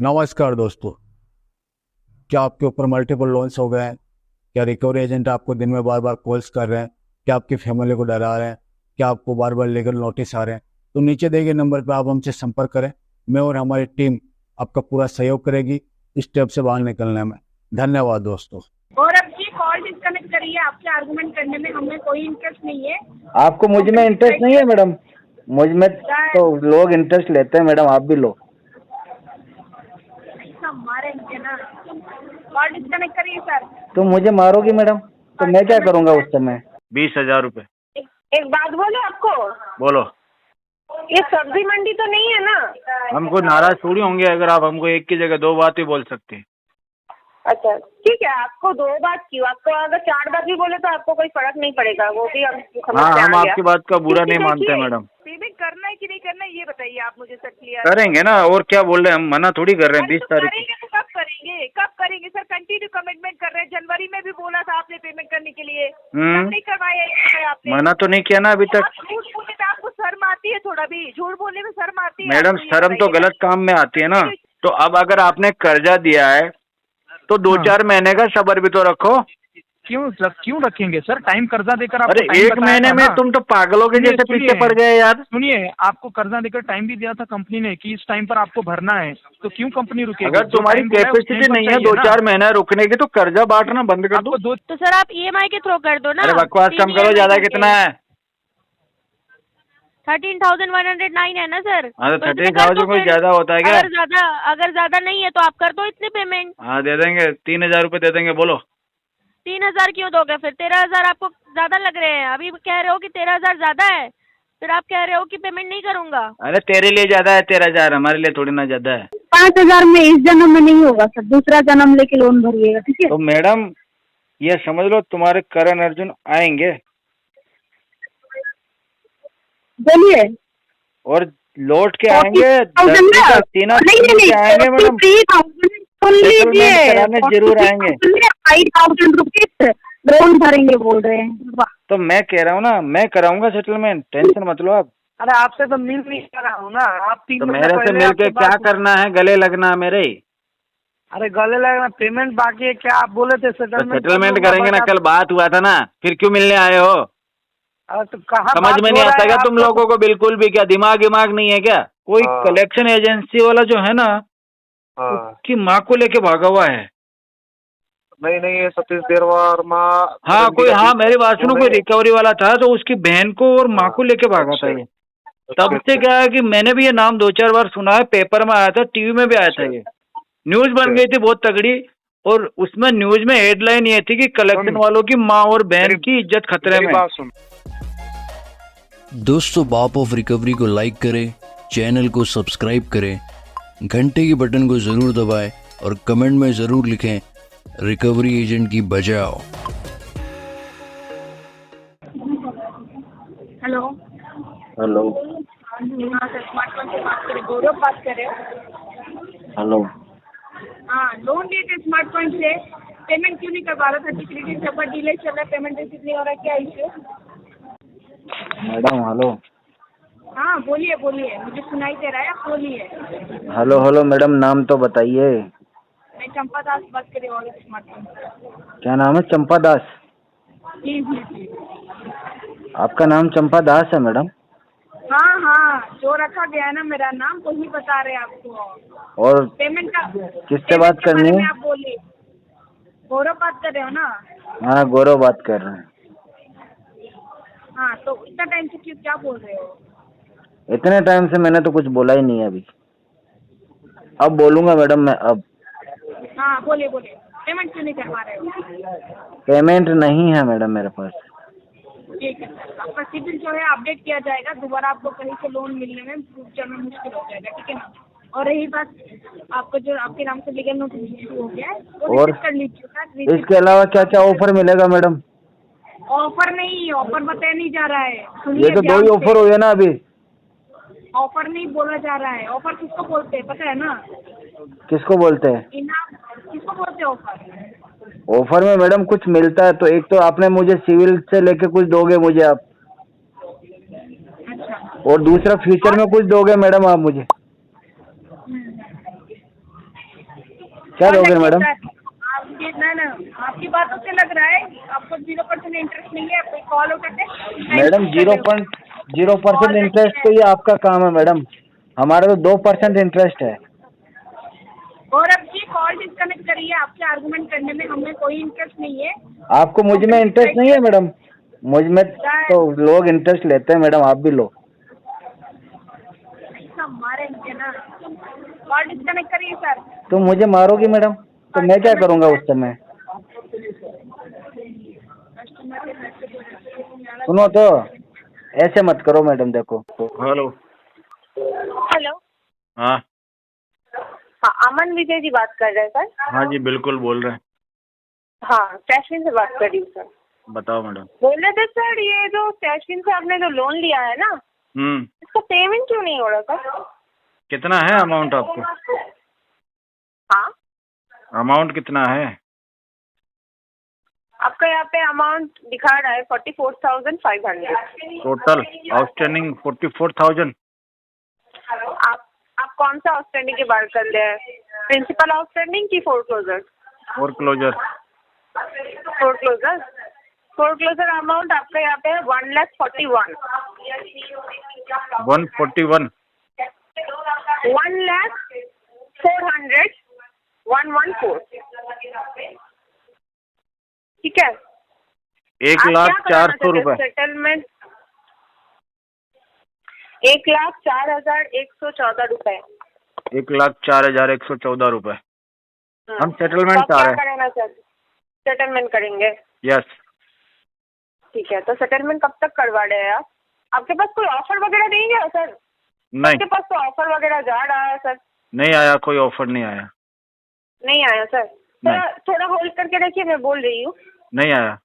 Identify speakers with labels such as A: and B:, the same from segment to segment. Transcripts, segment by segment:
A: नमस्कार दोस्तों। क्या आपके ऊपर मल्टीपल लोन्स हो गए हैं? क्या रिकवरी एजेंट आपको दिन में बार बार कॉल्स कर रहे हैं? क्या आपकी फैमिली को डरा रहे हैं? क्या आपको बार बार लीगल नोटिस आ रहे हैं? तो नीचे दिए गए नंबर पर आप हमसे संपर्क करें। मैं और हमारी टीम आपका पूरा सहयोग करेगी इस स्टेप से बाहर निकलने में। धन्यवाद दोस्तों।
B: और अब जी कॉल डिस्कनेक्ट करिए। आपके आर्गुमेंट करने में हमें कोई इंटरेस्ट नहीं है।
C: आपको मुझ में इंटरेस्ट नहीं है मैडम? मुझ में तो लोग इंटरेस्ट लेते हैं मैडम, आप भी लो।
B: मारेंगे ना। कॉल डिस्कनेक्ट करिए सर।
C: तुम मुझे मारोगी मैडम तो मैं क्या करूँगा उस समय?
D: 20,000 रुपये।
B: एक बात बोलो आपको,
D: बोलो।
B: ये सब्जी मंडी तो नहीं है ना?
D: हमको नाराज थोड़ी होंगे अगर आप हमको एक की जगह 2 बात ही बोल सकते हैं।
B: अच्छा ठीक है, आपको 2 बात क्यों? आपको अगर 4 बात भी बोले तो आपको कोई फर्क नहीं पड़ेगा, वो भी हम समझ
D: हाँ,
B: में आ
D: हम
B: गया।
D: आपकी बात का बुरा नहीं मानते मैडम।
B: पेमेंट करना है कि नहीं करना है ये बताइए आप मुझे सर क्लियर।
D: करेंगे ना, और क्या बोल रहे हैं, हम मना थोड़ी कर रहे हैं। 20 तारीख
B: करेंगे तो कब करेंगे? कब करेंगे सर? कंटिन्यू कमिटमेंट कर रहे हैं। जनवरी में भी बोला था आपने पेमेंट करने के लिए, तब नहीं करवाया आपने।
D: मना तो नहीं किया ना अभी तक।
B: झूठ बोलने में आपको शर्म आती है? थोड़ा भी झूठ बोलने में शर्म आती है?
D: मैडम शर्म तो गलत काम में आती है ना। तो अब अगर आपने कर्जा दिया है तो 2-4 महीने का सब्र भी तो रखो।
E: क्यों रखेंगे सर? टाइम कर्जा देकर आपको
D: अरे
E: टाइम
D: 1
E: बताया
D: महीने
E: था
D: में
E: ना।
D: तुम तो पागलों के जैसे पीछे पड़ गए यार।
E: सुनिए, आपको कर्जा देकर टाइम भी दिया था कंपनी ने कि इस टाइम पर आपको भरना है, तो क्यों कंपनी रुकेगी?
D: अगर तुम्हारी कैपेसिटी नहीं है 2-4 महीना रुकने की तो कर्जा बांटना बंद कर दो।
B: तो सर आप EMI के थ्रू कर दो ना।
D: अरे बकवास कम करो। ज्यादा कितना है?
B: 13,109 है ना सर?
D: हाँ तो
B: तो इतने
D: 13,000
B: कर दो
D: कोई
B: फिर।
D: ज्यादा होता है क्या?
B: अगर ज्यादा नहीं है तो आप कर दो इतने पेमेंट।
D: हाँ दे देंगे, 3,000 रुपये दे देंगे। बोलो।
B: 3,000 क्यों दोगे? फिर 13,000 आपको ज्यादा लग रहे हैं। अभी कह रहे हो कि 13,000 ज्यादा है, फिर आप कह रहे हो कि पेमेंट नहीं करूंगा।
D: अरे तेरे लिए ज्यादा है 13,000, हमारे लिए थोड़ी ना ज्यादा है।
F: 5,000 में इस जन्म में नहीं होगा सर, दूसरा जन्म लेके लोन भरिएगा, ठीक है?
D: तो मैडम ये समझ लो तुम्हारे करण अर्जुन आएंगे
F: बोलिए।
D: और लौट के आएंगे
F: 40,000
D: तीना
F: नहीं
D: आएंगे मैडम।
F: 43,000 सुन लीजिए,
D: कराने जरूर आएंगे।
F: 5,000 रुपीज लोन भरेंगे बोल रहे हैं। वाह।
D: तो मैं कह रहा हूँ ना, मैं कराऊंगा सेटलमेंट, टेंशन मत लो आप।
E: अरे आपसे तो मिल नहीं पा रहा हूँ ना। आप 3
D: तो
E: महीने
D: मेरे से
E: पहले
D: मिलके
E: आपसे
D: क्या
E: बात-
D: करना है? गले लगना है मेरे?
E: अरे गले लगना, पेमेंट बाकी है क्या? आप बोले थे
D: तो
E: सेटलमेंट
D: सेटलमेंट करेंगे ना, कल बात हुआ था ना, फिर क्यों मिलने आए हो?
E: तो कहाँ
D: समझ में नहीं आता क्या तुम लोगों को बिल्कुल भी? क्या दिमाग नहीं है क्या? कोई कलेक्शन एजेंसी वाला जो है ना, उसकी माँ को लेके भागा हुआ है।
G: नहीं ये सतीश देरवार
D: हाँ कोई, हाँ मेरी बात सुनो, कोई रिकवरी वाला था तो उसकी बहन को और माँ को लेके भागा था ये। तब से क्या है कि मैंने भी ये नाम 2-4 बार सुना है, पेपर में आया था, टीवी में भी आया था, ये न्यूज बन गई थी बहुत तगड़ी। और उसमें न्यूज में हेडलाइन ये थी कि कलेक्शन वालों की माँ और बहन की इज्जत खतरे में।
H: दोस्तों, बाप ऑफ रिकवरी को लाइक करें, चैनल को सब्सक्राइब करें, घंटे के बटन को ज़रूर दबाएं और कमेंट में ज़रूर लिखें रिकवरी एजेंट की बजाओ।
B: हेलो।
C: हेलो।
B: हाँ सर, स्मार्टफोन से बात करें, गौरव बात करें।
C: हेलो।
B: हाँ, लोन लिए थे स्मार्टफोन से, पेमेंट क्यों नहीं करवा रहा था? क्रेडिट सब डिले चल रहा है, पेमेंट रिसीव नहीं हो रहा है, क्या इश्यू?
C: Madam hello.
B: हाँ बोलिए, मुझे सुनाई दे रहा है, आप बोलिए।
C: हेलो मैडम, नाम तो बताइए।
B: मैं चंपा दास बात कर रही हूँ स्मार्टफोन से।
C: क्या नाम है? चंपा दास?
B: जी।
C: आपका नाम चंपा दास है मैडम?
B: हाँ, जो रखा गया है ना मेरा नाम, तो ही बता रहे हैं आपको।
C: और
B: पेमेंट का
C: किससे बात करनी है?
B: आप बोलिए। गौरव बात कर रहे हो ना?
C: हाँ गौरव बात कर रहे हैं।
B: हाँ, तो इतना टाइम से क्यों, क्या बोल रहे हो?
C: इतने टाइम से मैंने तो कुछ बोला ही नहीं है अभी। अब बोलूँगा मैडम मैं अब।
B: हाँ बोलिए, पेमेंट क्यों नहीं करवा रहे हो?
C: पेमेंट नहीं है मैडम मेरे पास।
B: ठीक है सर, आपका सिबिल जो है अपडेट किया जाएगा, दोबारा आपको कहीं से लोन मिलने में फ्यूचर में मुश्किल हो जाएगा, ठीक है ना? और रही बात आपको जो आपके नाम से लीगल नोटिस इशू हो गया है, वो
C: और
B: रिसीव कर लीजिएगा।
C: इसके अलावा क्या क्या ऑफर मिलेगा मैडम?
B: ऑफर नहीं, ऑफर बताया नहीं जा रहा है।
C: ये तो 2 ही ऑफर हुए ना अभी।
B: ऑफर नहीं बोला जा रहा है। ऑफर किसको बोलते हैं पता है ना?
C: किसको बोलते हैं?
B: इनाम किसको बोलते हैं ऑफर?
C: ऑफर में मैडम कुछ मिलता है तो एक तो आपने मुझे सिविल से लेके कुछ दोगे मुझे आप,
B: अच्छा।
C: और दूसरा फ्यूचर में कुछ दोगे मैडम आप मुझे। क्या
B: और
C: दोगे
B: देखिए
C: मैडम?
B: सर, आपकी ना आपकी बातों से लग रहा है आपको 0% इंटरेस्ट नहीं है। आप कॉल उठाते
C: मैडम 0% इंटरेस्ट तो ये आपका काम है मैडम, हमारा तो 2% इंटरेस्ट है।
B: और अब ये कॉल डिस्कनेक्ट करिए। आपसे आर्गुमेंट करने में हमें कोई इंटरेस्ट नहीं है।
C: आपको मुझ में इंटरेस्ट नहीं है मैडम? मुझ में तो लोग इंटरेस्ट लेते हैं मैडम, आप भी लो।
B: हमारे ना कॉल डिस्कनेक्ट करिए सर।
C: तो मुझे मारोगी मैडम, तो मैं क्या करूँगा उस समय? सुनो तो, ऐसे मत करो मैडम, देखो।
D: हेलो।
F: हेलो।
D: हाँ
F: हाँ, अमन विजय जी बात कर रहे हैं सर?
D: हाँ जी बिल्कुल बोल रहे हैं।
F: हाँ, कैशविन से बात कर रही हूँ सर।
D: बताओ मैडम।
F: बोल रहे थे सर, ये जो कैशविन से आपने जो लोन लिया है ना, इसका पेमेंट क्यों नहीं हो रहा सर?
D: कितना है अमाउंट आपको?
F: हाँ,
D: अमाउंट कितना है?
F: आपका यहाँ पे अमाउंट दिखा रहा है 44,500।
D: Total outstanding 44,000।
F: आप कौन सा आउटस्टैंडिंग की बात कर रहे हैं? प्रिंसिपल आउटस्टैंडिंग की फोरक्लोजर?
D: फोरक्लोजर।
F: फोरक्लोजर अमाउंट आपका यहाँ पे है 1,41,000।
D: 141।
F: 1,04,114। ठीक है,
D: 1,04,000 रुपए।
F: सेटलमेंट 1,04,114 रुपए।
D: 1,04,114 रुपए। हम सेटलमेंट
F: तो
D: चाह
F: क्या
D: रहे हैं।
F: करेंगे सर? सेटलमेंट करेंगे?
D: यस।
F: ठीक है, तो सेटलमेंट कब तक करवा रहे हैं आप? आपके पास कोई ऑफर वगैरह नहीं है सर?
D: नहीं
F: आपके पास तो ऑफर वगैरह जा रहा है सर।
D: नहीं आया, कोई ऑफर नहीं आया।
F: नहीं आया सर? थोड़ा होल्ड करके रखिए, मैं बोल रही हूँ।
D: नहीं आया।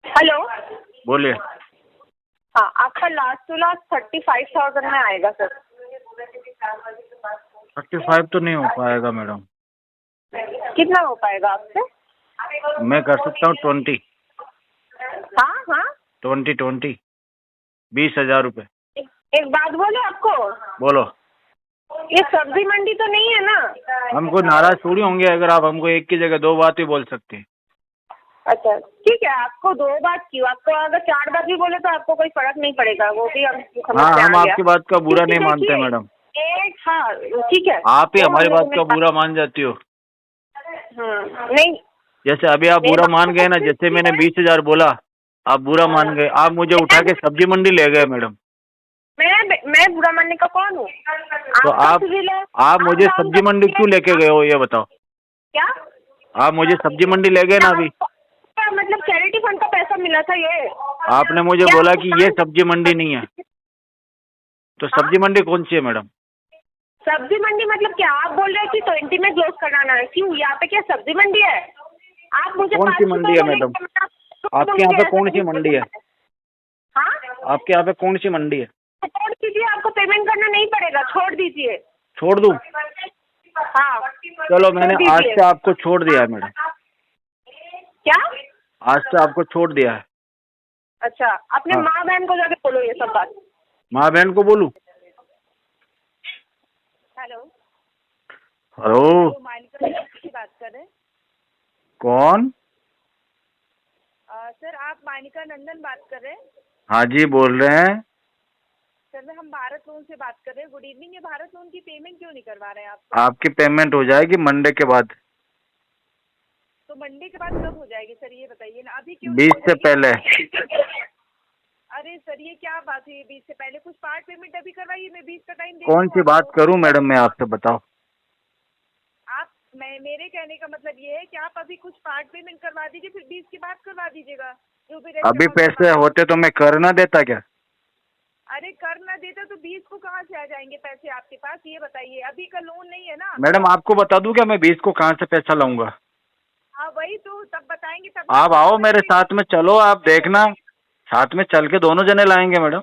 F: हेलो।
D: बोलिए।
F: हाँ, आपका लास्ट टू लास्ट 35,000 में आएगा सर।
D: 35 तो नहीं हो पाएगा मैडम।
F: कितना हो पाएगा आपसे?
D: मैं कर सकता हूँ 20।
F: हाँ हाँ,
D: 20 20,000 रुपए।
F: एक बात बोले आपको,
D: बोलो।
F: ये सब्जी मंडी तो नहीं है ना?
D: हमको नाराज थोड़ी होंगे अगर आप हमको एक की जगह 2 बात ही बोल सकते हैं।
F: अच्छा ठीक है, आपको 2 बात क्यों, आपको अगर 4 बात भी बोले तो आपको कोई फर्क नहीं पड़ेगा, वो भी हम समझ
D: हाँ,
F: में
D: हम
F: आ गया।
D: आपकी बात का बुरा
F: क्योंकि
D: नहीं मानते
F: देखिए,
D: मैडम।
F: हाँ ठीक है,
D: आप ही
F: वो
D: हमारी
F: हम
D: बात
F: लोगों
D: का
F: ने
D: बुरा मान जाती हो।
F: नहीं,
D: जैसे अभी आप बुरा मान गए ना, जैसे मैंने 20,000 बोला आप बुरा मान गए, आप मुझे उठा के सब्जी मंडी ले गए मैडम।
F: मैं बुरा मानने का कौन हूँ?
D: तो आप मुझे सब्जी मंडी क्यों लेके गए हो ये बताओ?
F: क्या
D: आप मुझे सब्जी मंडी ले गए ना अभी।
F: मतलब चैरिटी फंड का पैसा मिला था ये?
D: आपने मुझे बोला कि ये सब्जी मंडी नहीं है, तो सब्जी मंडी कौन सी है मैडम?
F: सब्जी मंडी मतलब क्या? आप बोल रहे हैं कि 20 में क्लोज कराना है, क्यों? यहाँ पे क्या सब्जी मंडी है? आप मुझे
D: कौन सी मंडी है मैडम? आपके यहाँ पे कौन सी मंडी है?
F: हाँ,
D: आपके यहाँ पे कौन सी मंडी है?
F: छोड़ दीजिए, आपको पेमेंट करना नहीं पड़ेगा, छोड़ दीजिए।
D: छोड़ दूँ?
F: हाँ
D: चलो, मैंने आज से आपको छोड़ दिया है मैडम।
F: क्या?
D: आज से आपको छोड़ दिया है।
F: अच्छा, अपने
D: हाँ।
F: माँ बहन को जाके बोलो ये सब बात।
D: माँ बहन को बोलूं?
F: हेलो
D: हेलो,
F: की बात कर रहे हैं
D: कौन?
F: सर? आप मानिका नंदन बात कर रहे हैं?
D: हाँ जी बोल रहे हैं।
F: सर हम भारत लोन से बात कर रहे हैं। Good evening. ये भारत लोन की पेमेंट क्यों नहीं करवा रहे हैं आप?
D: आपकी पेमेंट हो जाएगी मंडे के बाद।
F: तो मंडे के बाद कब हो जाएगी सर, ये बताइए ना। अभी क्यों
D: 20 से पहले।
F: अरे सर, ये क्या बात है? 20 से पहले कुछ पार्ट पेमेंट अभी करवाइए, मैं 20 का टाइम दे
D: कौन सी बात करूं मैडम मैं आपसे, बताओ।
F: आप मेरे कहने का मतलब ये है कि आप अभी कुछ पार्ट पेमेंट करवा दीजिए, फिर 20 के बाद करवा दीजिएगा जो भी
D: अभी पैसे होते तो मैं कर ना देता क्या?
F: अरे कर ना देते तो 20 को कहाँ से आ जाएंगे पैसे आपके पास, ये बताइए। अभी का लोन नहीं है ना।
D: मैडम आपको बता दूं क्या मैं 20 को कहाँ से पैसा लाऊंगा?
F: हाँ वही तो, तब बताएंगे तब।
D: आप आओ मेरे साथ में, चलो आप देखना, साथ में चल के दोनों जने लाएंगे मैडम।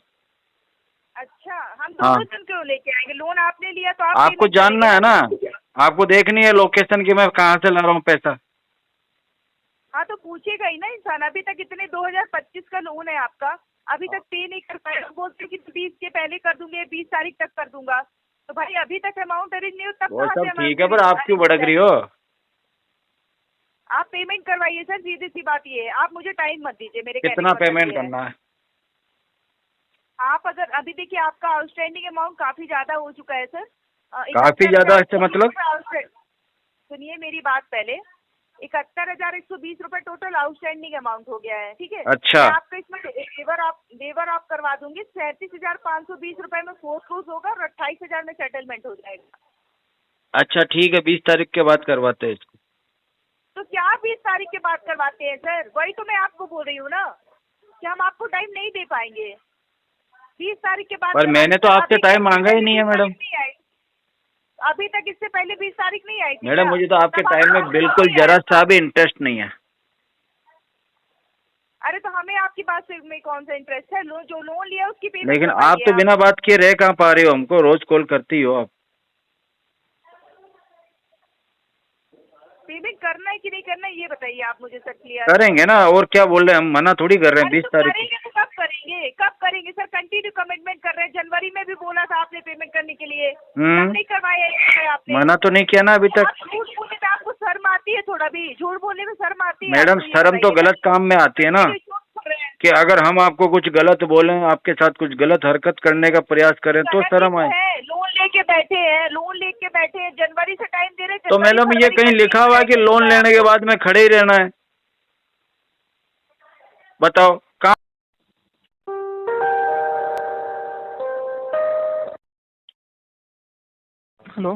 F: अच्छा, हम
D: हाँ।
F: दोनों जन क्यों लेके आएंगे? लोन आपने लिया तो आप
D: आपको
F: payment
D: जानना है
F: करेंगे
D: ना, आपको देखनी है लोकेशन की मैं कहाँ से ला रहा हूँ पैसा।
F: हाँ तो पूछेगा ही ना इंसान। अभी तक इतने 2025 का लोन है आपका, अभी तक पे नहीं कर पाए। बोलते कि 20 के पहले कर दूंगे, 20 तारीख तक कर दूंगा। तो भाई अभी तक अमाउंट अरेंज नहीं हो तब
D: वो
F: कहाँ
D: सब
F: से amount
D: ठीक है, पर
F: arrange
D: आप क्यों भड़क रही हो?
F: आप पेमेंट करवाइए सर, सीधी सी बात ये है। आप मुझे टाइम मत दीजिए, मेरे कहने
D: कितना
F: का मतलब
D: पेमेंट
F: ये है।
D: करना है?
F: आप अगर अभी देखिए आपका आउटस्टैंडिंग अमाउंट काफी ज्यादा हो चुका है सर।
D: काफी ज्यादा इससे मतलब?
F: सुनिए मेरी बात पहले। 71,120 रुपए टोटल आउटस्टैंडिंग अमाउंट हो गया है, ठीक है।
D: अच्छा।
F: मैं आपका इसमें वेवर आप करवा दूंगी। 37,520 रुपए में फोरक्लोज होगा और 28,000 में सेटलमेंट हो जाएगा।
D: अच्छा ठीक है, 20 तारीख के बाद करवाते हैं इसको।
F: तो क्या 20 तारीख के बाद करवाते हैं सर? वही तो मैं आपको बोल रही हूँ ना कि हम आपको टाइम नहीं दे पाएंगे 20 तारीख के बाद।
D: पर मैंने तो आपसे टाइम मांगा ही नहीं है मैडम।
F: अभी तक इससे पहले 20 तारीख नहीं आई थी
D: मैडम
F: क्या?
D: मुझे तो आपके
F: तब
D: टाइम में
F: आपको
D: बिल्कुल
F: नहीं
D: जरा
F: आया
D: सा
F: था।
D: भी इंटरेस्ट नहीं है।
F: अरे तो हमें आपकी बात से में कौन सा इंटरेस्ट है? जो लोन लिया उसकी पेमेंट
D: लेकिन आप
F: करवाइए
D: तो बिना बात किए रह कहाँ पा रही हो? हमको रोज कॉल करती हो आप।
F: पेमेंट करना है कि नहीं करना है ये बताइए आप मुझे सर क्लियर।
D: करेंगे ना, और क्या बोल रहे हैं हम, मना थोड़ी कर रहे हैं 20
F: तो
D: तारीख
F: करेंगे तो कब करेंगे? कब करेंगे सर? कंटिन्यू कमिटमेंट कर रहे हैं। जनवरी में भी बोला था आपने पेमेंट करने के लिए, तब नहीं करवाया है आपने।
D: मना तो नहीं किया ना अभी तक।
F: आप झूठ बोलने में आपको शर्म आती है? थोड़ा भी झूठ बोलने में शर्म आती है?
D: मैडम
F: आपको ये
D: शर्म तो
F: बताइए।
D: गलत काम में आती है ना,
F: ये झूठ बोल रहे हैं।
D: कि अगर हम आपको कुछ गलत बोलें, आपके साथ कुछ गलत हरकत करने का प्रयास करें तो
F: गलत ही
D: शर्म
F: तो
D: आए।
F: है। लोन लेके बैठे हैं, लोन लेके बैठे हैं, जनवरी से टाइम दे रहे हैं।
D: तो मैडम ये कहीं लिखा हुआ है कि लोन लेने के बाद में खड़े ही रहना है? बताओ कहाँ?
E: Hello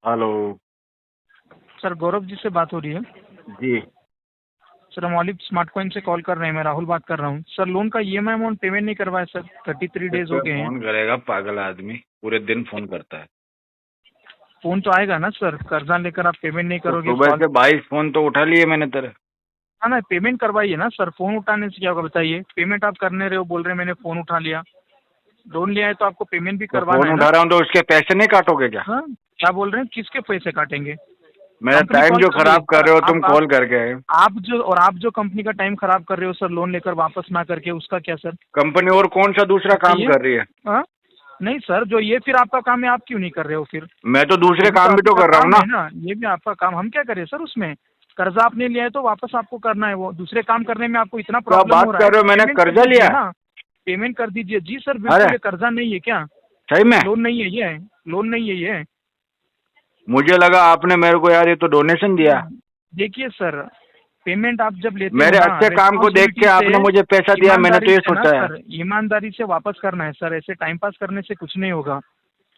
D: hello
E: sir, Gaurav ji से बात हो रही है?
D: जी,
E: सर हम ऑलिव स्मार्ट कॉइन से कॉल कर रहे हैं। मैं राहुल बात कर रहा हूँ सर। लोन का EMI अमाउंट पेमेंट नहीं करवाया सर, 33 डेज हो गए हैं।
D: फोन करेगा पागल आदमी, पूरे दिन फोन करता है।
E: फोन तो आएगा ना सर, कर्जा लेकर आप पेमेंट नहीं करोगे।
D: सुबह से 22 फोन तो उठा लिए मैंने तेरे।
E: हाँ ना, पेमेंट करवाइए ना सर। फोन उठाने से क्या होगा बताइए? पेमेंट आप करने रहे हो, बोल रहे हैं मैंने फोन उठा लिया। लोन लिया है तो आपको पेमेंट भी करवाना
D: फोन
E: है
D: उठा
E: ना।
D: रहा हूँ तो उसके पैसे नहीं काटोगे क्या?
E: हाँ, क्या बोल रहे हैं? किसके पैसे काटेंगे?
D: मेरा
E: कंपनी
D: टाइम
E: कॉल
D: जो
E: कर
D: खराब
E: रही है,
D: कर रहे हो
E: आप-
D: तुम
E: आप-
D: कॉल करके।
E: आप जो कंपनी का टाइम खराब कर रहे हो सर, लोन लेकर वापस ना करके, उसका क्या सर?
D: कंपनी और कौन सा दूसरा काम
E: बताइए।
D: कर रही है?
E: हाँ? नहीं सर, जो ये फिर आपका काम है, आप क्यों नहीं कर रहे हो फिर?
D: मैं तो दूसरे
E: ये
D: काम भी तो
E: आपका
D: कर रहा हूँ
E: काम
D: ना।
E: है ये भी आपका काम। हम क्या करें सर उसमें? कर्जा आपने लिया है तो वापस आपको करना है। वो दूसरे काम करने में आपको इतना
D: तो आप
E: प्रॉब्लम
D: बात
E: हो रहा
D: कर रहे
E: है,
D: हो मैंने
E: पेमेंट कर
D: कर्जा
E: दीजिए
D: लिया?
E: ना। पेमेंट कर दीजिए। जी सर,
D: अरे।
E: बिल्कुल। ये कर्जा नहीं है क्या?
D: सही में?
E: लोन नहीं है ये, लोन नहीं है ये।
D: मुझे लगा आपने मेरे को यार ये तो डोनेशन दिया।
E: देखिए सर, पेमेंट आप जब लेते
D: मेरे
E: हो ना,
D: अच्छे काम को देख के
E: responsibility
D: आपने
E: से,
D: मुझे पैसा दिया, मैंने तो ये
E: ईमानदारी से ना
D: सोचा है।
E: सर, ईमानदारी से वापस करना है सर। ऐसे टाइम पास करने से कुछ नहीं होगा।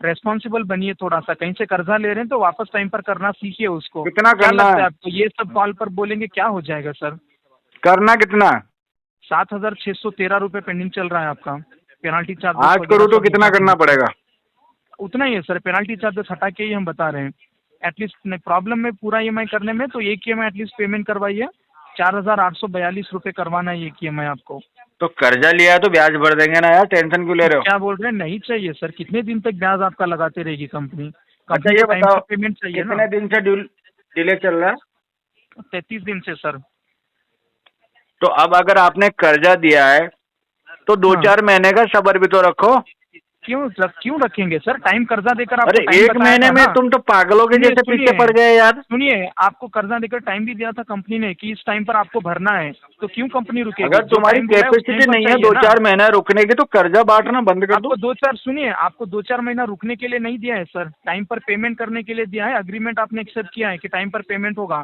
E: रेस्पॉन्सिबल बनिए थोड़ा सा। कहीं से कर्जा ले रहे हैं तो वापस टाइम पर करना सीखिए उसको।
D: कितना
E: क्या
D: करना
E: लगता है
D: है?
E: आपको? ये सब कॉल पर बोलेंगे क्या हो जाएगा सर?
D: करना कितना?
E: 7,613 रुपये पेंडिंग चल रहा है आपका। पेनाल्टी चार्ज
D: आज करूँ तो कितना करना पड़ेगा?
E: उतना ही है सर। पेनाल्टी चार्जेस हटा के ही हम बता रहे हैं। एटलीस्ट प्रॉब्लम में पूरा EMI करने में तो एक EMI एटलीस्ट पेमेंट करवाइए। 4,842 रुपये करवाना है एक EMI आपको।
D: तो कर्जा लिया है तो ब्याज भर देंगे ना यार, टेंशन क्यों ले रहे हो?
E: क्या बोल रहे हैं? नहीं चाहिए सर। कितने दिन तक ब्याज आपका लगाते रहेगी कंपनी?
D: अच्छा
E: कंपनी
D: ये
E: को टाइम
D: बताओ,
E: पर पेमेंट चाहिए ना।
D: कितने दिन से डिले चल रहा है?
E: 33 दिन से सर।
D: तो अब अगर आपने कर्जा दिया है तो 2-4 महीने का सब्र भी तो रखो।
E: क्यों रखेंगे सर? टाइम कर्जा देकर आपको
D: अरे
E: टाइम
D: एक
E: बताया
D: महीने
E: था
D: में
E: ना।
D: तुम तो पागलों के
E: सुनिए,
D: जैसे पीछे
E: सुनिए।
D: पड़ गए यार।
E: सुनिए, आपको कर्जा देकर टाइम भी दिया था कंपनी ने कि इस टाइम पर आपको भरना है, तो क्यों कंपनी रुकेगी?
D: अगर
E: जो
D: तुम्हारी
E: टाइम बोला है, उस
D: कैपेसिटी
E: टाइम पर
D: नहीं है
E: चाहिए ना।
D: 2-4 महीना रुकने की तो कर्जा बांटना बंद कर दो।
E: आपको 2-4 सुनिए, आपको 2-4 महीना रुकने के लिए नहीं दिया है सर। टाइम पर पेमेंट करने के लिए दिया है। अग्रीमेंट आपने एक्सेप्ट किया है कि टाइम पर पेमेंट होगा।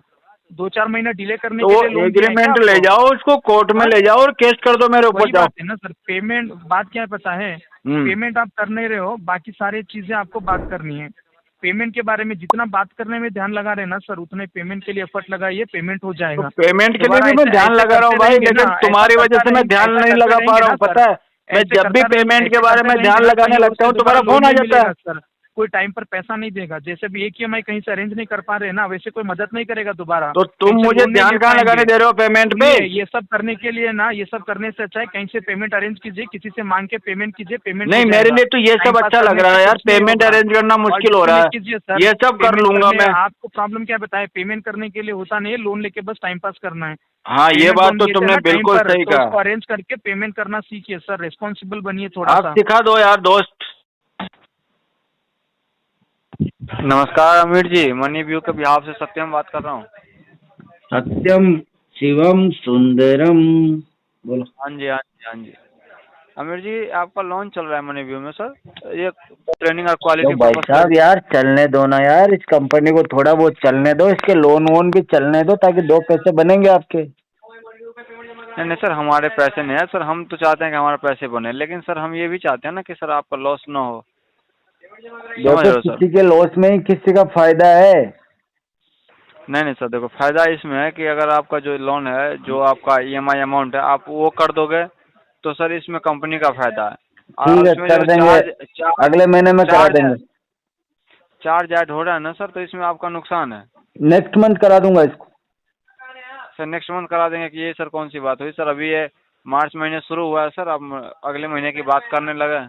E: 2-4 महीना डिले करने
D: तो
E: के
D: वो
E: लिए लोन दिया है क्या
D: एग्रीमेंट ले
E: आपको?
D: जाओ, उसको कोर्ट में ले जाओ और केस कर दो मेरे ऊपर
E: वही
D: जाओ।
E: बात है ना सर। पेमेंट बात क्या है पता है? पेमेंट आप कर नहीं रहे हो, बाकी सारी चीजें आपको बात करनी है। पेमेंट के बारे में जितना बात करने में ध्यान लगा रहे हैं ना सर, उतने पेमेंट के लिए एफर्ट लगाइए, पेमेंट हो
D: तो
E: जाएगा।
D: पेमेंट के लिए
E: दोबारा
D: भी मैं
E: ऐसे
D: ध्यान
E: ऐसे
D: लगा रहा हूँ
E: करते
D: भाई,
E: रहेंगे
D: लेकिन
E: ना,
D: तुम्हारी
E: ऐसा
D: वजह
E: करता
D: से मैं
E: रहेंगे,
D: ध्यान
E: ऐसा
D: नहीं
E: करते
D: लगा पा
E: रहेंगे
D: रहा
E: ना
D: हूँ,
E: सर,
D: पता है। मैं
E: ऐसे
D: जब भी
E: करता रहेंगे,
D: पेमेंट के
E: ऐसे
D: बारे
E: करते
D: में ध्यान
E: रहेंगे ना
D: लगाने
E: कहीं और
D: लगता
E: से
D: हूँ,
E: दोबारा
D: तुम्हारा
E: लोन
D: फोन आ
E: नहीं
D: जाता
E: मिलेगा
D: है।
E: सर। कोई टाइम पर पैसा नहीं देगा, जैसे भी EMI कहीं से अरेंज नहीं कर पा रहे हैं ना, वैसे कोई मदद नहीं करेगा दोबारा,
D: तो तुम
E: कहीं से
D: मुझे
E: लोन नहीं
D: ध्यान
E: ले
D: कहाँ लगाने
E: पाएंगे।
D: दे रहे हो पेमेंट पे?
E: सुनिए, ये सब करने के लिए ना, ये सब करने से अच्छा है कहीं से पेमेंट अरेंज कीजिए, किसी से मांग के पेमेंट कीजिए, पेमेंट हो
D: नहीं, मेरे
E: जाएगा।
D: लिए तो ये
E: टाइम
D: सब
E: पास
D: अच्छा लग
E: करने
D: रहा
E: से
D: है यार,
E: कुछ नहीं
D: पेमेंट
E: होगा।
D: अरेंज करना
E: और
D: मुश्किल हो रहा
E: डिस्कनेक्ट
D: है।
E: कीजिए सर,
D: ये सब कर
E: पेमेंट
D: लूंगा
E: करने
D: मैं।
E: आपको प्रॉब्लम क्या बताए, पेमेंट करने के लिए होता नहीं है, लोन लेके बस टाइम पास करना है।
D: हाँ, ये
E: पेमेंट
D: बात
E: लोन
D: तो
E: लेते हैं
D: तुमने
E: ना टाइम
D: बिल्कुल
E: पर,
D: सही
E: तो उसको
D: कहा।
E: अरेंज करके पेमेंट करना सीखिए सर, रिस्पॉन्सिबल बनिए थोड़ा
D: आप
E: सा।
D: सिखा दो यार दोस्त।
I: नमस्कार अमीर जी, मनी व्यू के बिहाफ से सत्यम बात कर रहा हूँ।
C: सत्यम शिवम सुंदरम, बोलो।
I: हाँ जी, हाँ जी, हाँ जी। अमीर जी, आपका लोन चल रहा है मनी व्यू में सर, ये ट्रेनिंग और
C: तो
I: क्वालिटी
C: भाई
I: पर्पस
C: साहब यार चलने दो ना यार, इस कंपनी को थोड़ा बहुत चलने दो, इसके लोन वोन भी चलने दो, ताकि दो पैसे बनेंगे आपके।
I: नहीं नहीं सर, हमारे पैसे नहीं है सर, हम तो चाहते हैं कि हमारे पैसे बने, लेकिन सर हम ये भी चाहते हैं ना कि सर आपका लॉस ना हो। समझ
C: देखो
I: रहे हो सर?
C: किसी के लॉस में ही किसी का फायदा है।
I: नहीं नहीं सर, देखो फायदा इसमें है कि अगर आपका जो लोन है, जो आपका EMI अमाउंट है, आप वो कर दोगे तो सर इसमें कंपनी का फायदा है।
C: ठीक
I: और
C: है,
I: उसमें
C: कर
I: जो
C: देंगे, अगले महीने में करा
I: चार्ज
C: देंगे।
I: चार्ज ऐड हो रहा है ना सर, तो इसमें आपका नुकसान है।
C: नेक्स्ट मंथ करा दूंगा इसको।
I: सर नेक्स्ट मंथ करा देंगे कि ये सर कौन सी बात हुई सर, अभी ये मार्च महीने शुरू हुआ है सर, अब अगले महीने की बात करने लगे।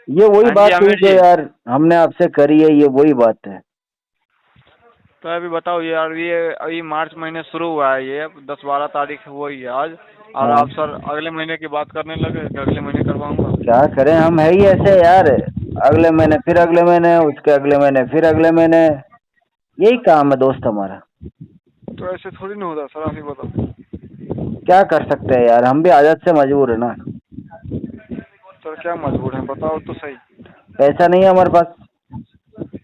C: ये वही
I: हाँ जी
C: बात हुई
I: आमिर
C: जो
I: जी,
C: यार हमने आपसे करी है, ये वही बात है।
I: तो अभी बताओ यार, ये अभी मार्च महीने शुरू हुआ है, ये 10-12 तारीख हुई है आज, और
C: हाँ,
I: आप सर अगले महीने की बात करने लगे कि अगले महीने करवाऊंगा।
C: क्या करें, हम है ही ऐसे यार। अगले महीने फिर अगले महीने, उसके अगले महीने फिर अगले महीने, यही काम है दोस्त हमारा।
I: तो ऐसे थोड़ी ना होता सर, आप ही बताओ।
C: क्या कर सकते हैं यार, हम भी आदत से मजबूर है ना।
I: सर क्या मजबूर है बताओ तो सही।
C: पैसा नहीं है हमारे पास।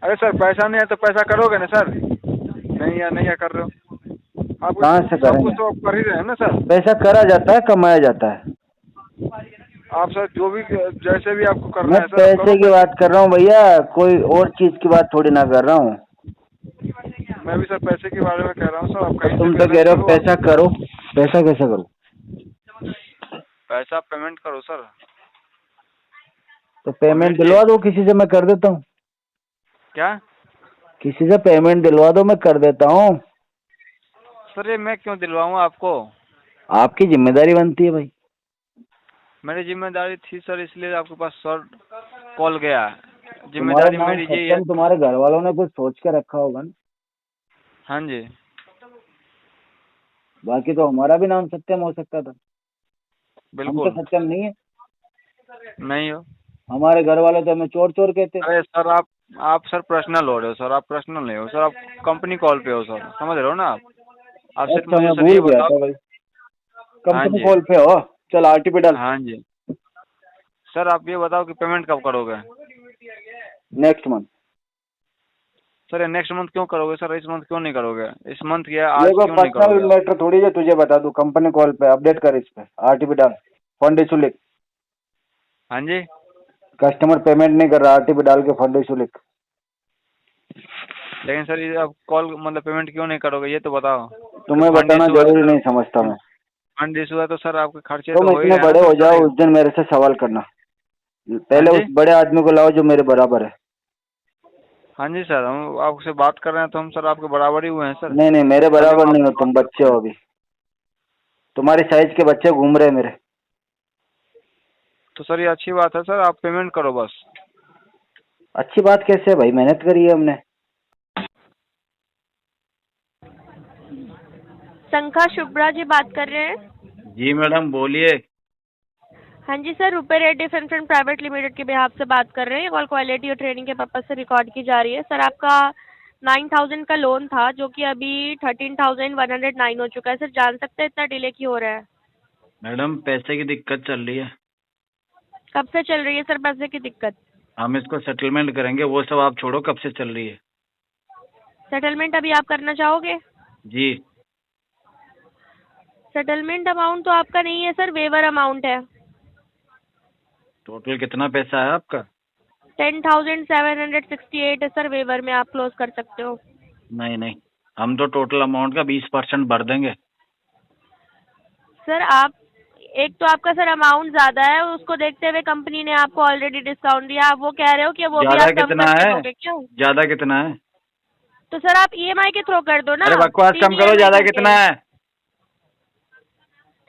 I: अरे सर पैसा नहीं है तो पैसा करोगे ना सर, नहीं है नहीं है कर रहे हो आप,
C: कहाँ से
I: सब
C: करेंगे?
I: कुछ तो आप कर ही रहे हैं ना सर।
C: पैसा करा जाता है, कमाया जाता है।
I: आप सर जो भी जैसे भी आपको करना
C: मैं
I: है सर
C: पैसे
I: करो
C: की
I: सर।
C: बात कर रहा हूँ भैया, कोई और चीज की बात थोड़ी ना कर रहा हूँ।
I: मैं भी सर पैसे के बारे में कह रहा हूँ सर, आप कहीं से
C: तुम
I: भी
C: तो कह
I: अरेंज
C: रहे हो
I: करो,
C: पैसा करो, पैसा कैसे करो?
I: पैसा पेमेंट करो सर।
C: तो पेमेंट
I: अमीर जी
C: दिलवा दो किसी से, मैं कर देता हूँ।
I: क्या
C: किसी से पेमेंट दिलवा दो, मैं कर देता हूँ।
I: सर, ये मैं क्यों दिलवाऊँ आपको?
C: आपकी जिम्मेदारी बनती है भाई।
I: मेरी जिम्मेदारी थी सर, इसलिए आपके पास सर कॉल गया।
C: तुम्हारा
I: जिम्मेदारी
C: नाम
I: मेरी यही है।
C: सत्यम, तुम्हारे घर वालों ने कुछ सोच के रखा होगा ना।
I: हाँ जी,
C: बाकी तो हमारा भी नाम सत्यम हो सकता था। हम तो
I: बिल्कुल
C: सत्यम नहीं है।
I: नहीं हो।
C: हमारे घर वाले तो हमें चोर चोर कहते।
I: अरे सर आप सर पर्सनल हो रहे हो सर, आप पर्सनल नहीं हो सर, आप कंपनी कॉल पे हो सर, समझ रहे हो ना आप सिर्फ
C: अच्छा,
I: मुझे
C: मैं
I: सर
C: भूल
I: ये
C: गया
I: बताओ।
C: था भाई।
I: हाँ
C: कंपनी
I: जी,
C: कॉल पे हो, चल RTP डाल।
I: हाँ जी सर, आप ये बताओ कि पेमेंट कब करोगे?
C: Next month.
I: Sir next month क्यों करोगे सर, इस मंथ क्यों नहीं करोगे? इस मंथ क्या
C: ये
I: आज
C: कोई
I: क्यों नहीं
C: पर्सनल
I: करोगे आप?
C: मैटर थोड़ी है तुझे बता दूं। कंपनी कॉल पे अपडेट कर, इस पे RTP डाल, फंड इशू लिख।
I: हाँ जी,
C: कस्टमर पेमेंट नहीं कर रहा, RTP डाल के फंड इशू लिख।
I: लेकिन सर ये आप कॉल मतलब पेमेंट क्यों नहीं करोगे ये तो बताओ।
C: तुम्हें
I: फंड
C: बताना
I: इशू है
C: जरूरी
I: सर,
C: नहीं समझता मैं।
I: फंड इशू है तो सर आपके खर्चे
C: तुम
I: तो हो ही
C: इतने
I: रहे हैं ना
C: बड़े हो
I: सर
C: जाओ,
I: सारे।
C: उस दिन मेरे से सवाल करना।
I: हाँ
C: पहले
I: जी,
C: उस बड़े आदमी को लाओ जो मेरे बराबर है।
I: हाँ जी सर, हम आपसे बात कर रहे हैं तो हम सर आपके बराबर ही हुए हैं सर,
C: नहीं नहीं, मेरे
I: तभी
C: बराबर
I: हम
C: नहीं हो,
I: आपसे
C: तुम
I: बात
C: बच्चे
I: कर
C: हो
I: रहे हैं।
C: अभी। तुम्हारी साइज के बच्चे घूम रहे हैं मेरे।
I: तो सर ये अच्छी बात है सर, आप पेमेंट करो बस।
C: अच्छी बात कैसे है भाई, मेहनत करी है हमने।
J: संखा शुभ्रा जी बात कर रहे हैं।
D: जी मैडम बोलिए।
J: हाँ जी सर, रुपए रेड्डी फिल्म प्राइवेट लिमिटेड के बिहाफ से बात कर रहे हैं। कॉल क्वालिटी और ट्रेनिंग के पर्पज से रिकॉर्ड की जा रही है। सर आपका 9,000 का लोन था जो कि अभी 13,109 हो चुका है। सर जान सकते हैं इतना डिले क्यों हो रहा है?
D: मैडम पैसे की दिक्कत चल रही है,
J: कब से चल रही है सर पैसे की दिक्कत?
D: हम इसको सेटलमेंट करेंगे, वो सब आप छोड़ो, कब से चल रही है?
J: सेटलमेंट अभी आप करना चाहोगे?
D: जी।
J: सेटलमेंट अमाउंट तो आपका नहीं है सर, वेवर अमाउंट है।
D: टोटल कितना पैसा है आपका?
J: 10,768 है सर, वेवर में आप क्लोज कर सकते हो।
D: नहीं नहीं, हम तो टोटल अमाउंट का 20% भर देंगे।
J: सर आप, एक तो आपका सर अमाउंट ज्यादा है, उसको देखते हुए कंपनी ने आपको ऑलरेडी डिस्काउंट दिया, आप वो कह रहे हो कि वो भी
D: ज्यादा
J: आप कम
D: कितना
J: करके
D: है?
J: दोगे क्यों?
D: ज्यादा कितना है?
J: तो सर आप ईएमआई के थ्रू कर दो ना।
D: अरे बकवास
J: 3
D: कम करो,
J: EMI
D: ज्यादा
J: करके।
D: कितना है?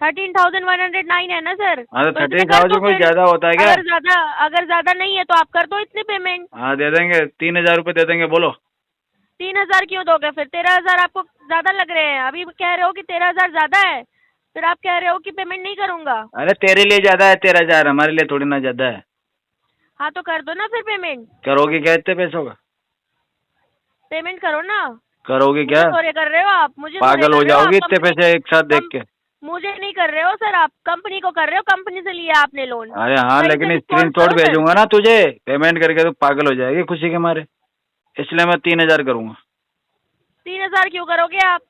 J: 13,109 है ना सर।
D: हाँ तो
J: तो इतने कर
D: 30,000
J: दो
D: कोई
J: फिर।
D: ज्यादा होता है क्या?
J: अगर ज्यादा नहीं है तो आप कर दो इतने पेमेंट।
D: हाँ दे देंगे, 3,000 रुपये दे देंगे। बोलो
J: 3,000 क्यों दोगे फिर? 13,000 आपको ज्यादा लग रहे हैं। अभी कह रहे हो कि 13,000 ज्यादा है, फिर आप कह रहे हो कि पेमेंट नहीं करूंगा।
D: अरे तेरे लिए ज्यादा है 13,000, हमारे लिए थोड़ी ना ज्यादा है।
J: हाँ तो कर दो ना फिर पेमेंट।
D: करोगे क्या इतने पैसों का?
J: पेमेंट करो ना।
D: करोगे क्या?
J: मुझे कर रहे हो आप, मुझे
D: पागल हो जाओगे इतने पैसे एक साथ देख के।
J: मुझे नहीं कर रहे हो सर, आप कंपनी को कर रहे हो, कंपनी से लिया आपने लोन।
D: अरे हाँ,
J: सही से
D: लेकिन
J: response
D: स्क्रीनशॉट
J: करो सर।
D: भेजूंगा ना तुझे पेमेंट करके, तो पागल हो जाएगी खुशी के मारे, इसलिए मैं 3,000 करूंगा।
J: 3,000 क्यों करोगे आप?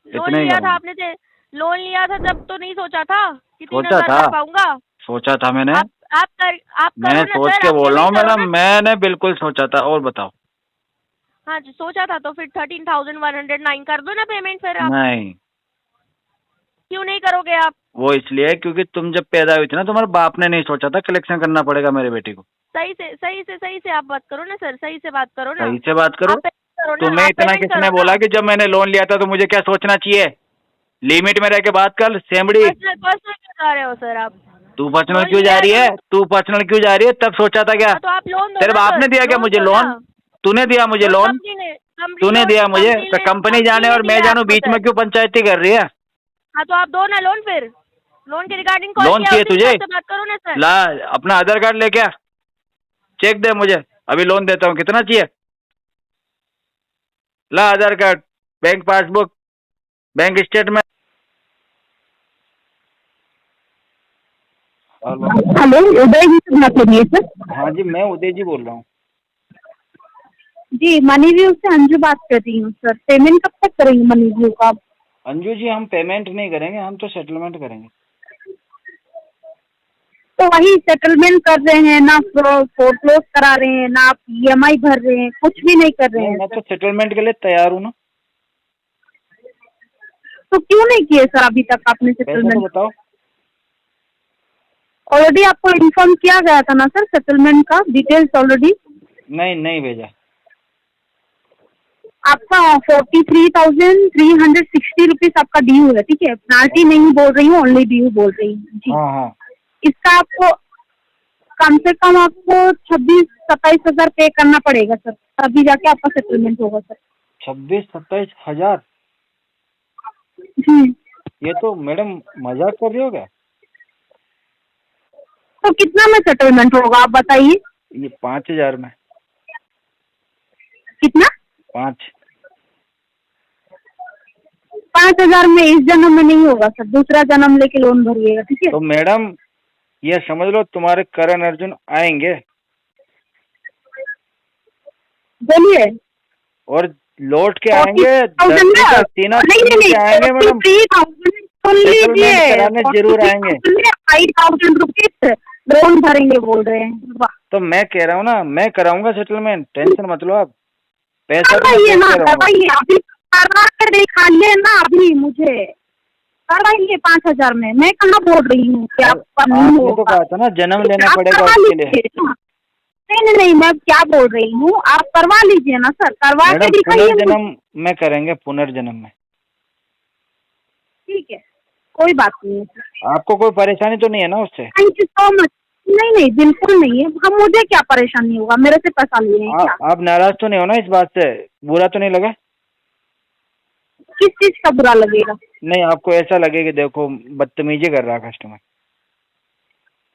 J: लोन
D: इतना ही
J: लिया था
D: करूंगा।
J: आपने से, लोन लिया था जब तो नहीं सोचा था कि
D: सोचा
J: 3,000
D: था।
J: कर पाऊंगा?
D: सोचा था मैंने।
J: आप करो
D: मैं
J: ना
D: सोच
J: सर,
D: के
J: आप
D: बोल रहा हूँ
J: पेमेंट करो
D: मैडम,
J: ना।
D: मैंने बिल्कुल सोचा था। और बताओ।
J: हाँ जी सोचा था, तो फिर 13,109 कर दो ना पेमेंट फिर आप।
D: नहीं,
J: क्यों नहीं करोगे आप?
D: वो इसलिए क्योंकि तुम जब पैदा हुई थी ना, तुम्हारे बाप ने नहीं सोचा था कलेक्शन करना पड़ेगा मेरे बेटी को।
J: सही से आप बात करो ना सर, सही से बात करो ना।
D: सही से बात करो।
J: आप payment करो ना,
D: तुम्हें
J: आप
D: इतना
J: payment
D: किसने
J: करो
D: बोला
J: ना।
D: कि जब मैंने लोन लिया था तो मुझे क्या सोचना चाहिए? लिमिट में रह के बात कर सेमड़ी।
J: पर्सनल क्यों जा रहे हो सर आप?
D: तू पर्सनल
J: लोन
D: क्यों
J: लिया
D: जा
J: है
D: रही है?
J: तो-
D: तू पर्सनल क्यों जा रही है? तब सोचा था क्या?
J: तो आप लोन दो
D: तेरे
J: ना
D: बाप
J: सर,
D: ने दिया क्या मुझे
J: दो
D: लोन?
J: ना।
D: तूने दिया मुझे लोन? तूने दिया मुझे? तो कंपनी जाने और मैं जानूं, बीच में क्यों पंचायती कर रही है?
J: हाँ तो आप दो ना लोन फिर। लोन के रिगार्डिंग कॉल
D: लोन
J: किया
D: चाहिए
J: उसी
D: तुझे?
J: हिसाब से बात करो ना सर।
D: ला अपना आधार कार्ड लेके आ, चेक दे मुझे, अभी लोन देता हूँ। कितना चाहिए? ला Aadhaar card, bank passbook, bank statement.
K: Hello, Uday ji से बात हो रही है सर?
D: हाँ जी, मैं उदय जी बोल रहा हूँ।
K: जी मनी व्यू से अंजू बात कर रही हूँ सर। पेमेंट कब तक करेंगे मनी व्यू का आप?
D: अंजू जी, हम पेमेंट नहीं करेंगे, हम तो सेटलमेंट करेंगे।
K: तो वही सेटलमेंट कर रहे हैं ना, फोरक्लोज करा रहे हैं ना, आप ईएमआई भर रहे हैं, कुछ भी नहीं कर रहे
D: नहीं,
K: हैं
D: मैं
K: सर।
D: तो सेटलमेंट के लिए तैयार हूँ ना।
K: तो क्यों नहीं किए सर अभी तक आपने
D: पैसा तो
K: सेटलमेंट?
D: बताओ।
K: ऑलरेडी आपको इन्फॉर्म किया गया था ना सर सेटलमेंट का डिटेल्स ऑलरेडी।
D: नहीं भेजा।
K: आपका 43,360 रुपीज आपका ड्यू है, ठीक है? पेनाल्टी नहीं बोल रही हूँ, ओनली ड्यू बोल रही हूँ जी।
D: हाँ।
K: इसका आपको कम से कम आपको 26-27 हजार पे करना पड़ेगा सर, तभी जाके आपका सेटलमेंट होगा सर।
D: 26-27 हजार?
K: जी।
D: ये तो मैडम मजाक कर रही हो क्या?
K: तो कितना में सेटलमेंट होगा आप बताइए?
D: ये 5,000 में।
K: कितना?
D: 5।
K: 5,000 में इस जन्म में नहीं होगा सर, दूसरा जन्म लेके लोन भरिएगा, ठीक है?
D: तो मैडम ये समझ लो तुम्हारे करण अर्जुन आएंगे
K: बोलिए।
D: और लौट के आएंगे
K: 40,000
D: धरती का सीना चीर के आएंगे मैडम।
K: 43,000 सुन
D: सेटलमेंट
K: लीजिए,
D: कराने जरूर आएंगे।
K: 5,000 रुपीज लोन भरेंगे बोल रहे हैं। वाह,
D: तो मैं कह रहा हूँ ना, मैं कराऊंगा सेटलमेंट, टेंशन मत लो आप। पैसा तो
K: करवाइए
D: मैं
K: ना,
D: दे रहा हूँ।
K: करवाइए अभी, करवा के दिखाइए ना अभी मुझे, करवाइए 5,000 में। मैं कहाँ बोल रही हूँ कि आपका नहीं
D: आपने तो
K: होगा।
D: कहा था ना जन्म लेना
K: आप
D: पड़ेगा
K: करवा
D: उसके लिए।
K: लीजिए ना। नहीं, मैं क्या बोल रही हूँ, आप करवा लीजिए ना सर, करवा के
D: मैडम
K: दिखाइए मुझे।
D: पुनर्जन्म में करेंगे, पुनर्जन्म में।
K: ठीक है, कोई बात नहीं है सर।
D: आपको कोई परेशानी तो नहीं है ना उससे?
K: Thank you so much. नहीं बिल्कुल नहीं है, हम मुझे क्या परेशानी होगा, मेरे से पैसा लिए हैं क्या?
D: आप नाराज तो नहीं हो ना इस बात से? बुरा तो नहीं लगा?
K: किस चीज का बुरा लगेगा?
D: नहीं, आपको ऐसा लगे कि देखो बदतमीजी कर रहा कस्टमर?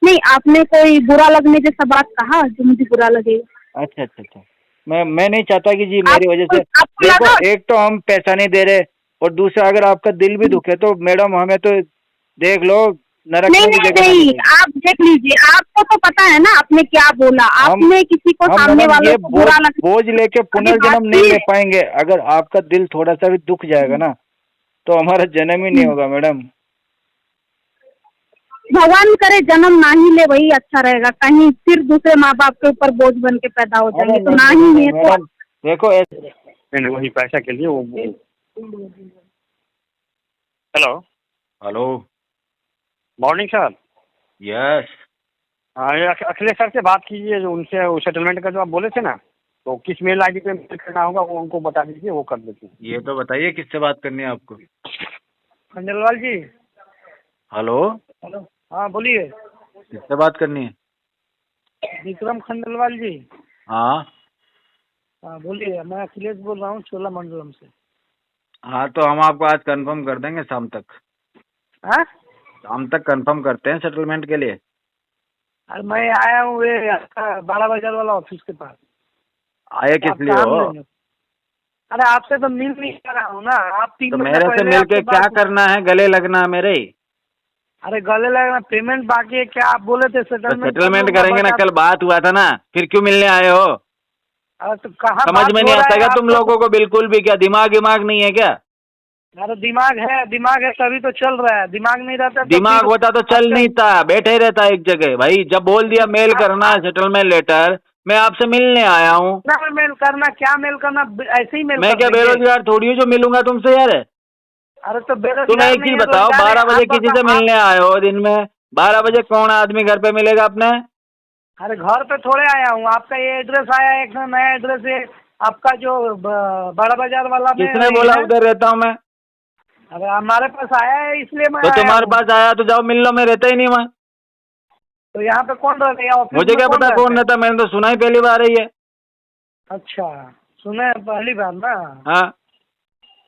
K: नहीं, आपने कोई बुरा लगने जैसा बात कहा जो मुझे बुरा लगेगा?
D: अच्छा। मैं नहीं चाहता कि जी मेरी वजह से।
K: आपको
D: देखो,
K: लगा?
D: एक तो हम पैसा नहीं दे रहे, और दूसरा अगर आपका दिल भी दुखे तो मैडम हमें तो देख लो नरक में भी देखना
K: नहीं,
D: पड़ेगा।
K: आप देख लीजिए, आपको तो पता है ना आपने क्या बोला। आपने किसी को सामने
D: मैडम
K: वालों
D: ये
K: को बुरा लग
D: बोझ लेके पुनर्जन्म नहीं ले पाएंगे। अगर आपका दिल थोड़ा सा भी दुख जाएगा ना, तो हमारा जन्म ही नहीं होगा मैडम।
K: भगवान करे जन्म ना ही ले, वही अच्छा रहेगा। कहीं फिर दूसरे माँ बाप के ऊपर बोझ बन के पैदा हो जाएंगे, तो ना ही है तो।
C: मैडम देखो
L: वही पैसा के लिए वो। Hello
M: hello.
L: Morning sir.
M: Yes.
L: हाँ, ये अखिलेश सर से बात कीजिए, जो उनसे सेटलमेंट का जो आप बोले थे ना, तो किस मेल आईडी पे मेल करना होगा वो उनको बता दीजिए, वो कर देते हैं।
M: ये तो बताइए किससे बात करनी है आपको?
L: खंडेलवाल जी।
M: हेलो।
L: हेलो, हाँ बोलिए।
M: किससे बात करनी है?
L: विक्रम खंडेलवाल जी।
M: हाँ
L: हाँ बोलिए, मैं अखिलेश बोल रहा हूँ चोला मंडलम से।
M: हाँ, तो हम आपको आज कंफर्म कर देंगे शाम तक।
L: हाँ,
M: शाम तक कंफर्म करते हैं सेटलमेंट के लिए।
L: अरे मैं आया हूँ ये आपका 12 बाजार वाला ऑफिस के पास।
M: आए किस लिए हो?
L: अरे आपसे तो मिल नहीं पा रहा हूँ ना, आप 3
M: तो
L: महीने
M: मेरे से
L: पहले
M: मिलके
L: आपसे
M: क्या
L: बात-
M: करना है? गले लगना है मेरे?
L: अरे गले लगना, पेमेंट बाकी है क्या? आप बोले थे
M: तो
L: सेटलमेंट
M: सेटलमेंट करेंगे ना, कल बात हुआ था ना, फिर क्यों मिलने आए हो?
L: अरे तो कहाँ
M: समझ
L: बात
M: में
L: हो
M: नहीं
L: रहा
M: आता
L: है
M: क्या तुम
L: आपको?
M: लोगों को बिल्कुल भी? क्या दिमाग नहीं है क्या?
L: अरे दिमाग है तभी तो चल रहा है। दिमाग नहीं रहता तो
M: दिमाग
L: फिर
M: होता तो चल नहीं था, बैठे रहता एक जगह। भाई जब बोल दिया मेल करना है सेटलमेंट लेटर, मैं आपसे मिलने आया हूँ।
L: ना मेल करना, क्या मेल करना, ऐसे ही मेल
M: मैं
L: कर
M: क्या
L: देंगे।
M: बेरोजगार थोड़ी हूँ जो मिलूंगा तुमसे यार?
L: अरे तो बेरोजगार
M: तुम एक
L: नहीं
M: चीज
L: है,
M: बताओ,
L: रोजगार है।
M: 12 बजे
L: आप
M: किसी से
L: बताओ,
M: मिलने आए हो दिन में? 12 बजे कौन आदमी घर पे मिलेगा अपने?
L: अरे घर पे थोड़े आया हूँ, आपका ये एड्रेस आया है, एक नया एड्रेस है आपका जो बड़ा बाजार वाला में
M: किसने
L: वही
M: बोला
L: है।
M: उधर रहता हूँ मैं?
L: अरे हमारे पास आया है इसलिए मैं
M: तो
L: आया
M: तुम्हारे
L: हूँ।
M: पास आया तो जाओ मिल लो, मैं रहता ही नहीं वहाँ।
L: तो यहाँ पे कौन रहता है? ऑफिस
M: मुझे
L: में
M: क्या पता कौन
L: रहता
M: रहता? मैंने तो सुना ही पहली बार है ये।
L: है? अच्छा, सुने हैं पहली बार ना।
M: हाँ,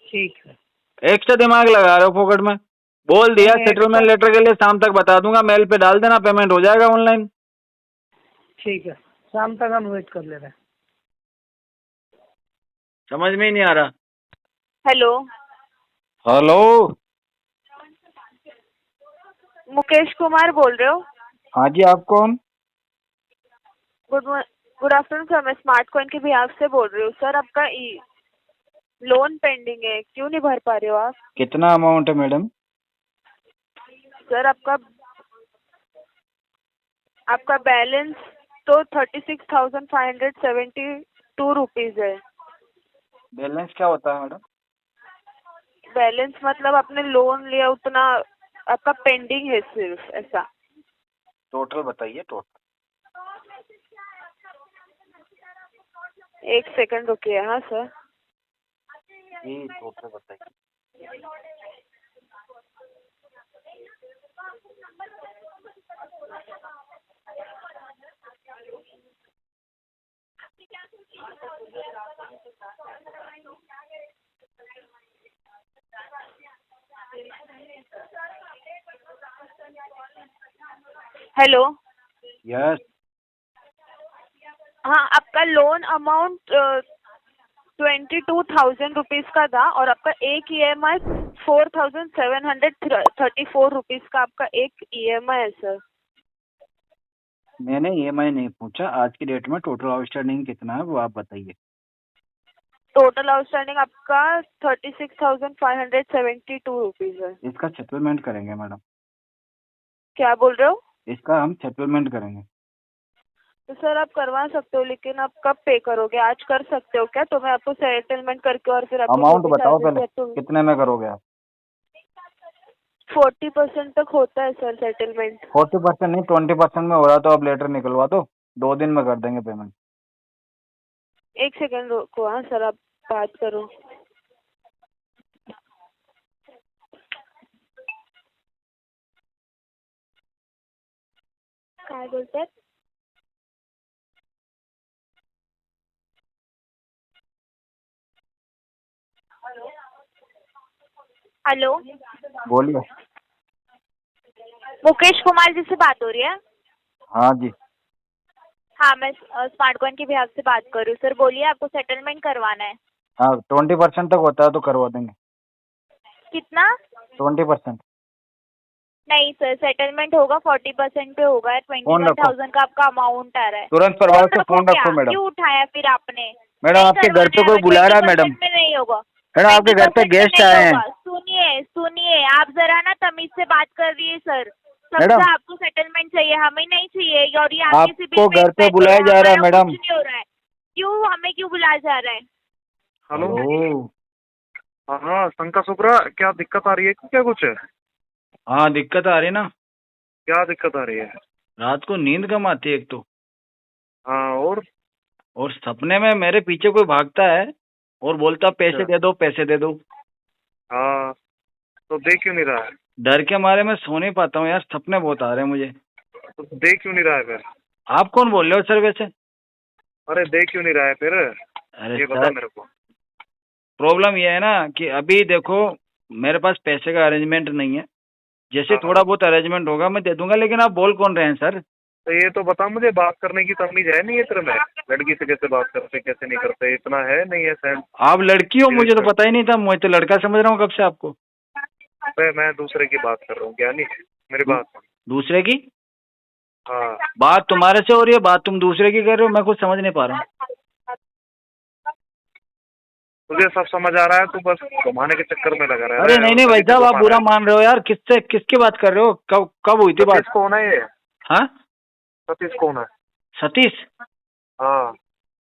L: ठीक है।
M: एक्स्ट्रा दिमाग लगा रहे हो फोकट में। बोल दिया
L: नहीं,
M: सेटलमेंट लेटर के लिए शाम तक बता दूंगा, मेल पे डाल देना, पेमेंट हो जाएगा ऑनलाइन।
L: ठीक है, शाम तक हम वेट कर ले रहे हैं।
M: समझ में ही नहीं आ रहा।
J: Hello,
M: hello.
J: मुकेश कुमार बोल रहे हो?
M: हाँ जी, आप कौन?
J: गुड आफ्टरनून सर, मैं स्मार्ट कॉइन के बिहाफ से बोल रही हूँ। सर आपका लोन पेंडिंग है, क्यों नहीं भर पा रहे हो आप?
M: कितना अमाउंट है मैडम?
J: सर आपका बैलेंस तो 36,572 रुपीज है।
M: बैलेंस क्या होता है मैडम?
J: बैलेंस मतलब आपने लोन लिया उतना आपका पेंडिंग है, सिर्फ ऐसा।
M: टोटल बताइए, टोटल।
J: एक सेकंड रुकिए। हाँ सर,
M: जी टोटल बताइए।
J: हेलो।
M: यस।
J: हाँ, आपका लोन अमाउंट 22,000 रुपीज का था और आपका एक EMI 4,734 रुपीज का आपका एक EMI है सर।
M: मैंने EMI नहीं पूछा, आज की डेट में टोटल आउटस्टैंडिंग कितना है वो आप बताइए।
J: टोटल आउटस्टैंडिंग आपका 36,572 रुपीज है।
M: इसका सेटलमेंट करेंगे मैडम।
J: क्या बोल रहे हो?
M: इसका हम सेटलमेंट करेंगे।
J: तो सर आप करवा सकते हो, लेकिन आप कब पे करोगे? आज कर सकते हो क्या? तो मैं आपको सेटलमेंट करके और फिर आपको
M: अमाउंट बताओ पहले, कितने में करोगे आप?
J: 40% तक होता है सर सेटलमेंट।
M: 40% नहीं, 20% में हो रहा तो आप लेटर निकलवा दो, 2 दिन में कर देंगे पेमेंट।
J: एक सेकंड रुको। हाँ सर, आप बात करो। काय बोलतात? हेलो,
M: बोलिए।
J: मुकेश कुमार जी से बात हो रही है?
M: हाँ जी।
J: हाँ, मैं स्मार्ट कॉइन के बिहाफ से बात कर रही हूँ। सर बोलिए, आपको सेटलमेंट करवाना है?
M: हाँ, 20% तक होता है तो करवा देंगे।
J: कितना?
M: 20%।
J: नहीं सर, सेटलमेंट होगा 40% पे होगा। 21,000 का आपका अमाउंट आ रहा है।
M: तुरंत परवाह से फोन रखो मैडम।
J: क्यों उठाया फिर आपने?
M: मैडम आपके घर पे कोई बुला रहा है मैडम।
J: 20% में नहीं होगा
M: मैडम आपके घर पे गेस्ट आए हैं।
J: सुनिए, आप जरा ना तमीज से बात कर रही है सर।
C: मैडम
N: समझा, आपको सेटलमेंट चाहिए, हमें नहीं चाहिए। और ये आपके सिबिल
C: आपको घर पे बुलाया जा रहा है मैडम।
N: कुछ नहीं हो रहा है। क्यों हमें क्यों बुलाया जा रहा है?
G: हेलो। हाँ शंकर शुक्रा, क्या दिक्कत आ रही है क्या कुछ?
D: हाँ दिक्कत आ रही है ना।
G: क्या दिक्कत आ रही है?
D: रात को नींद कम आती है एक तो,
G: हाँ
D: और सपने में मेरे पीछे कोई भागता है और बोलता पैसे दे दो पैसे दे दो।
G: हाँ तो दे क्यों नहीं रहा है?
D: डर के मारे मैं सो नहीं पाता हूँ यार, सपने बहुत आ रहे हैं मुझे।
G: तो दे क्यों नहीं रहा है फिर?
D: आप कौन बोल रहे हो सर वैसे?
G: अरे दे क्यों नहीं रहा है फिर?
D: अरे
G: ये बता
D: सर,
G: मेरे को।
D: प्रॉब्लम ये है ना कि अभी देखो मेरे पास पैसे का अरेंजमेंट नहीं है। जैसे थोड़ा बहुत अरेंजमेंट होगा मैं दे दूंगा, लेकिन आप बोल कौन रहे हैं सर?
G: तो ये तो बता मुझे, बात करने की तमीज है नहीं है तेरे में? लड़की से कैसे बात करते कैसे नहीं करते, इतना है नहीं है सेंस?
D: आप लड़की हो मुझे तो पता ही नहीं था, मैं तो लड़का समझ रहा हूँ कब से आपको।
G: अरे मैं दूसरे की बात कर रहा हूँ, क्या नहीं मेरी बात सुन।
D: दूसरे की
G: हाँ
D: बात तुम्हारे से हो रही है, बात तुम दूसरे की कर रहे हो, मैं कुछ समझ नहीं पा रहा हूँ।
G: तुझे सब समझ आ रहा है, तू बस घुमाने के चक्कर में लगा रहा है।
D: अरे नहीं नहीं भाई साहब, आप बुरा मान रहे हो यार। किससे किसकी बात कर रहे हो? कब कब हुई थी बात?
G: सतीश कौन है ये?
D: हाँ
G: सतीश कौन है?
D: सतीश?
G: हाँ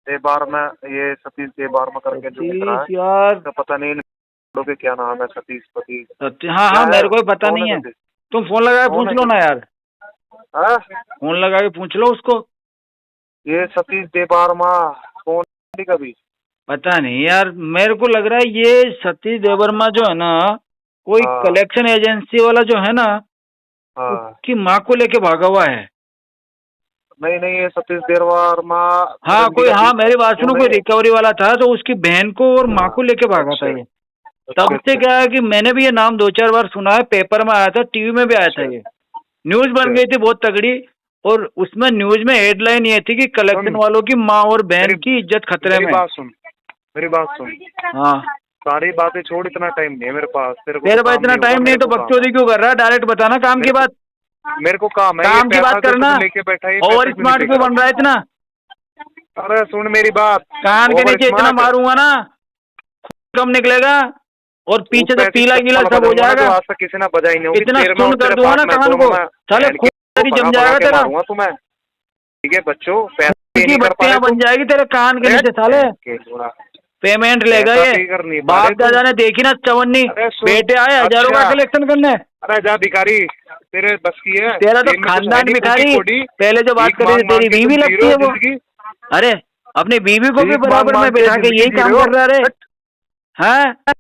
G: देबार में, ये सतीश देबार में करके जो दिख रहा है
D: यार
G: तो पता नहीं इन लोगों के क्या नाम है, सतीश सतीश।
D: हाँ हाँ मेरे को पता नहीं है। तुम फोन लगा के पूछ लो ना यार, फोन लगा के पूछ लो उसको।
G: ये सतीश देबारमा कौन है कभी?
D: पता नहीं यार, मेरे को लग रहा है ये सतीश देवर्मा जो है ना, कोई कलेक्शन एजेंसी वाला जो है ना, उसकी माँ को लेके भागा हुआ है।
G: नहीं नहीं ये सतीश देवर्मा।
D: हाँ कोई, हाँ मेरी बात सुनो, कोई रिकवरी वाला था तो उसकी बहन को और माँ को लेके भागा था ये। तब से क्या है कि मैंने भी ये नाम 2-4 बार सुना है, पेपर में आया था, टीवी में भी आया था, ये न्यूज बन गई थी बहुत तगड़ी। और उसमें न्यूज में हेडलाइन ये थी कि कलेक्शन वालों की माँ और बहन की इज्जत खतरे में।
G: मेरी बात सुन।
D: हाँ
G: सारी बातें छोड़, इतना टाइम नहीं है मेरे पास।
D: तेरे पास इतना टाइम नहीं तो बकचोदी क्यों कर रहा है? डायरेक्ट बताना काम की बात।
G: मेरे को काम है,
D: काम की बात करना।
G: लेके बैठा है,
D: ओवर स्मार्ट क्यों बन रहा है इतना?
G: अरे सुन मेरी बात,
D: कान के नीचे इतना मारूंगा ना कम निकलेगा, और पीछे से पीला गीला सब हो जाएगा।
G: आज तक किसी ने बजाई नहीं,
D: इतना सुन कर दूंगा ना कान को, साले खून जम जाएगा तेरा।
G: तुम्हें ठीक है बच्चों,
D: की बत्तियां बन जाएगी तेरे कान के नीचे साले। पेमेंट लेगा ये, बाप दादा ने देखी ना चवन्नी, बेटे आए हजारों का कलेक्शन करने।
G: अरे जा भिखारी, तेरे बस की है?
D: तेरा तो खानदान भिखारी। पहले जो बात करी तेरी बीवी लगती है वो। अरे अपनी बीवी को भी बराबर में बैठा के यही काम कर रहा है।